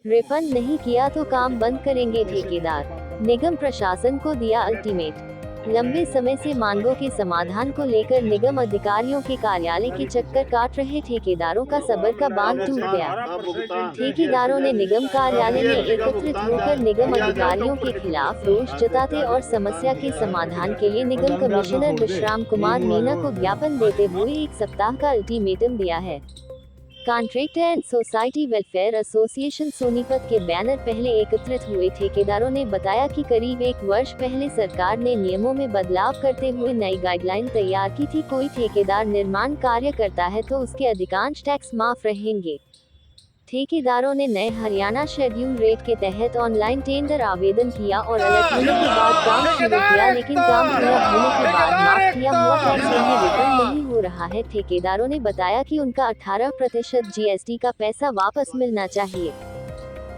Refund नहीं किया तो काम बंद करेंगे ठेकेदार। निगम प्रशासन को दिया अल्टीमेट। लंबे समय से मांगों के समाधान को लेकर निगम अधिकारियों के कार्यालय के चक्कर काट रहे ठेकेदारों का सब्र का बांध टूट गया। ठेकेदारों ने निगम कार्यालय में एकत्रित होकर निगम अधिकारियों के खिलाफ रोष जताते और समस्या के समाधान के लिए निगम कमिश्नर विश्राम कुमार मीणा को ज्ञापन देते हुए 1 सप्ताह का अल्टीमेटम दिया है। Contractor and society welfare association Sonipat के बैनर पहले एकत्रित हुए ठेकेदारों ने बताया कि करीब 1 वर्ष पहले सरकार ने नियमों में बदलाव करते हुए नई गाइडलाइन तैयार की थी। कोई ठेकेदार निर्माण कार्य करता है तो उसके अधिकांश टैक्स माफ रहेंगे। ठेकेदारों ने नए हरियाणा शेड्यूल रेट के तहत ऑनलाइन टेंडर आवेदन किया और अलर्ट होने के बाद काम शुरू किया, लेकिन काम पूरा होने के बाद माफ किया हुआ टैक्स उन्हें रिफंड नहीं हो रहा है। ठेकेदारों ने बताया कि उनका 18% जीएसटी का पैसा वापस मिलना चाहिए,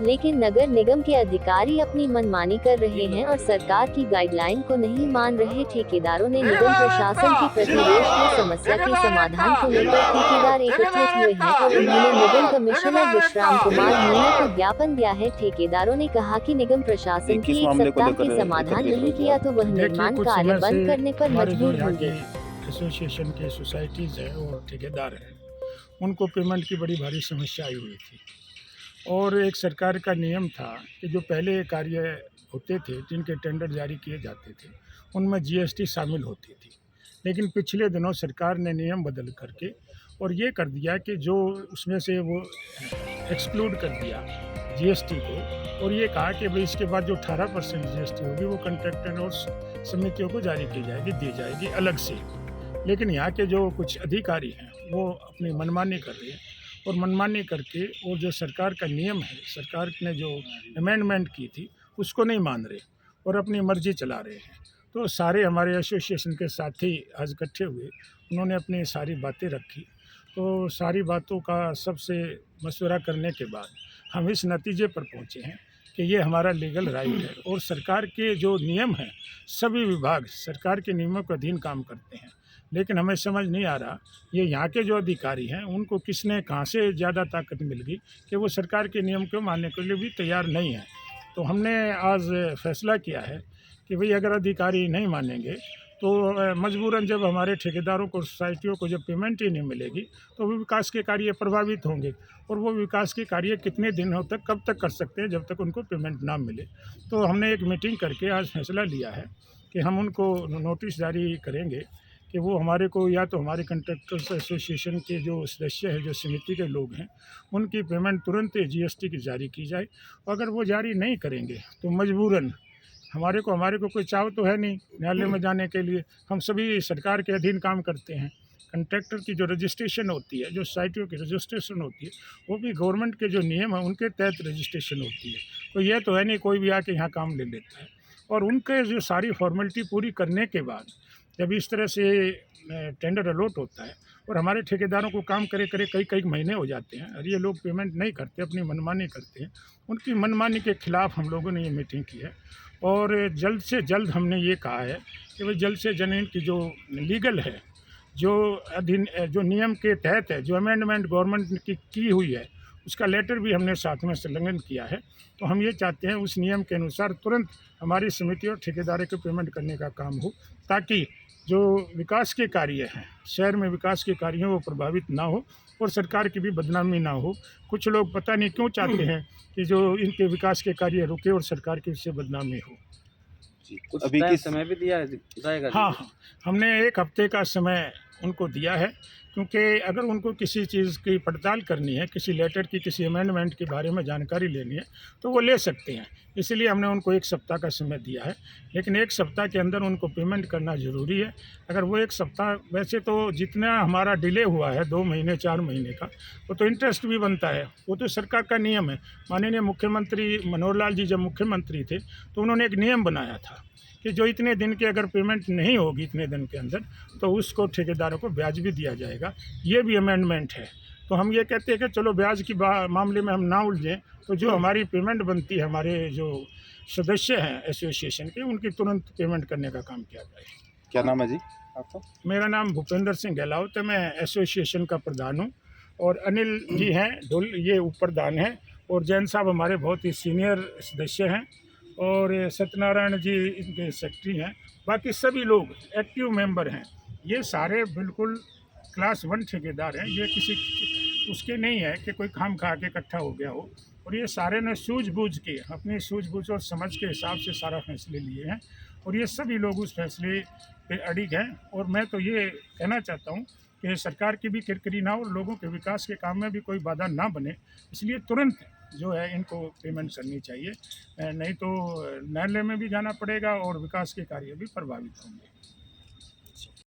लेकिन नगर निगम के अधिकारी अपनी मनमानी कर रहे हैं और सरकार की गाइडलाइन को नहीं मान रहे। ठेकेदारों ने निगम प्रशासन की प्रतिरोध में समस्या के समाधान को लेकर ठेकेदार एकत्रित हुए हैं और उन्होंने निगम कमिश्नर विश्राम कुमार मीणा को ज्ञापन दिया है। ठेकेदारों ने कहा कि निगम प्रशासन की 1 सप्ताह के समाधान नहीं किया तो वह निर्माण कार्य बंद करने पर मजबूर होंगे। एसोसिएशन के सोसाइटीज है और ठेकेदार है, उनको पेमेंट की बड़ी भारी समस्या आई हुई थी और एक सरकार का नियम था कि जो पहले कार्य होते थे, जिनके टेंडर जारी किए जाते थे, उनमें जीएसटी शामिल होती थी। लेकिन पिछले दिनों सरकार ने नियम बदल करके और ये कर दिया कि जो उसमें से वो एक्सक्लूड कर दिया जीएसटी को और ये कहा कि भाई इसके बाद जो 18% जीएसटी होगी वो कॉन्ट्रैक्टर और समितियों को जारी की जाएगी, दी जाएगी अलग से। लेकिन यहाँ के जो कुछ अधिकारी हैं वो अपनी मनमानी कर रहे हैं और मनमानी करके और जो सरकार का नियम है, सरकार ने जो अमेंडमेंट की थी उसको नहीं मान रहे और अपनी मर्जी चला रहे हैं। तो सारे हमारे एसोसिएशन के साथी आज इकट्ठे हुए, उन्होंने अपनी सारी बातें रखी। तो सारी बातों का सबसे मशवरा करने के बाद हम इस नतीजे पर पहुँचे हैं कि ये हमारा लीगल राइट है और सरकार के जो नियम हैं, सभी विभाग सरकार के नियमों के अधीन काम करते हैं। लेकिन हमें समझ नहीं आ रहा ये यहाँ के जो अधिकारी हैं उनको किसने कहाँ से ज़्यादा ताकत मिल गई कि वो सरकार के नियम को मानने के लिए भी तैयार नहीं है। तो हमने आज फैसला किया है कि भाई अगर अधिकारी नहीं मानेंगे तो मजबूरन जब हमारे ठेकेदारों को, सोसाइटियों को जब पेमेंट ही नहीं मिलेगी तो वो विकास के कार्य प्रभावित होंगे और वो विकास के कार्य कितने दिनों तक, कब तक कर सकते हैं जब तक उनको पेमेंट ना मिले। तो हमने एक मीटिंग करके आज फैसला लिया है कि हम उनको नोटिस जारी करेंगे कि वो हमारे को या तो हमारे कॉन्ट्रैक्टर्स एसोसिएशन के जो सदस्य हैं, जो समिति के लोग हैं, उनकी पेमेंट तुरंत जीएसटी की जारी की जाए। अगर वो जारी नहीं करेंगे तो मजबूरन हमारे को कोई चाव तो है नहीं न्यायालय में जाने के लिए। हम सभी सरकार के अधीन काम करते हैं। कॉन्ट्रैक्टर की जो रजिस्ट्रेशन होती है, जो सोसाइटियों की रजिस्ट्रेशन होती है, वो भी गवर्नमेंट के जो नियम है उनके तहत रजिस्ट्रेशन होती है। तो ये तो है नहीं कोई भी आके यहाँ काम ले लेता है। और उनके जो सारी फॉर्मेलिटी पूरी करने के बाद जब इस तरह से टेंडर अलॉट होता है और हमारे ठेकेदारों को काम करे कई महीने हो जाते हैं और ये लोग पेमेंट नहीं करते, अपनी मनमानी करते हैं, उनकी मनमानी के खिलाफ हम लोगों ने ये मीटिंग की है। और जल्द से जल्द हमने ये कहा है कि भाई जल्द से जल्द इनकी जो लीगल है, जो नियम के तहत है, जो अमेंडमेंट गवर्नमेंट की हुई है, उसका लेटर भी हमने साथ में संलग्न किया है। तो हम ये चाहते हैं उस नियम के अनुसार तुरंत हमारी समिति और ठेकेदारों को पेमेंट करने का काम हो, ताकि जो विकास के कार्य हैं, शहर में विकास के कार्य हैं, वो प्रभावित ना हो और सरकार की भी बदनामी ना हो। कुछ लोग पता नहीं क्यों चाहते हैं कि जो इनके विकास के कार्य रुके और सरकार की उससे बदनामी हो। कुछ अभी के समय भी दिया जाएगा? हाँ, हमने 1 हफ्ते का समय उनको दिया है, क्योंकि अगर उनको किसी चीज़ की पड़ताल करनी है, किसी लेटर की, किसी अमेंडमेंट के बारे में जानकारी लेनी है तो वो ले सकते हैं। इसलिए हमने उनको 1 सप्ताह का समय दिया है, लेकिन 1 सप्ताह के अंदर उनको पेमेंट करना ज़रूरी है। अगर वो 1 सप्ताह, वैसे तो जितना हमारा डिले हुआ है 2 महीने 4 महीने का, वो तो इंटरेस्ट भी बनता है, वो तो सरकार का नियम है। माननीय मुख्यमंत्री मनोहर लाल जी जब मुख्यमंत्री थे तो उन्होंने एक नियम बनाया था कि जो इतने दिन की अगर पेमेंट नहीं होगी इतने दिन के अंदर तो उसको ठेकेदारों को ब्याज भी दिया जाएगा। ये भी अमेंडमेंट है। तो हम ये कहते हैं कि चलो ब्याज की मामले में हम ना उलझें, तो जो हमारी पेमेंट बनती है, हमारे जो सदस्य हैं एसोसिएशन के, उनकी तुरंत पेमेंट करने का काम किया जाए। क्या नाम है जी आपका? मेरा नाम भूपेंद्र सिंह गहलावत है, मैं एसोसिएशन का प्रधान हूँ और अनिल जी हैं ढोल, ये उपप्रधान हैं और जैन साहब हमारे बहुत ही सीनियर सदस्य हैं, और सत्यनारायण जी इनके सेक्रेटरी हैं। बाकी सभी लोग एक्टिव मेंबर हैं। ये सारे बिल्कुल क्लास 1 ठेकेदार हैं। ये किसी उसके नहीं है कि कोई खाम खा के इकट्ठा हो गया हो, और ये सारे ने सूझबूझ के अपनी सूझबूझ और समझ के हिसाब से सारा फैसले लिए हैं, और ये सभी लोग उस फैसले पे अडिग हैं। और मैं तो ये कहना चाहता हूँ कि सरकार की भी किरकिरी ना हो और लोगों के विकास के काम में भी कोई बाधा ना बने, इसलिए तुरंत जो है इनको पेमेंट करनी चाहिए, नहीं तो न्यायालय में भी जाना पड़ेगा और विकास के कार्य भी प्रभावित होंगे।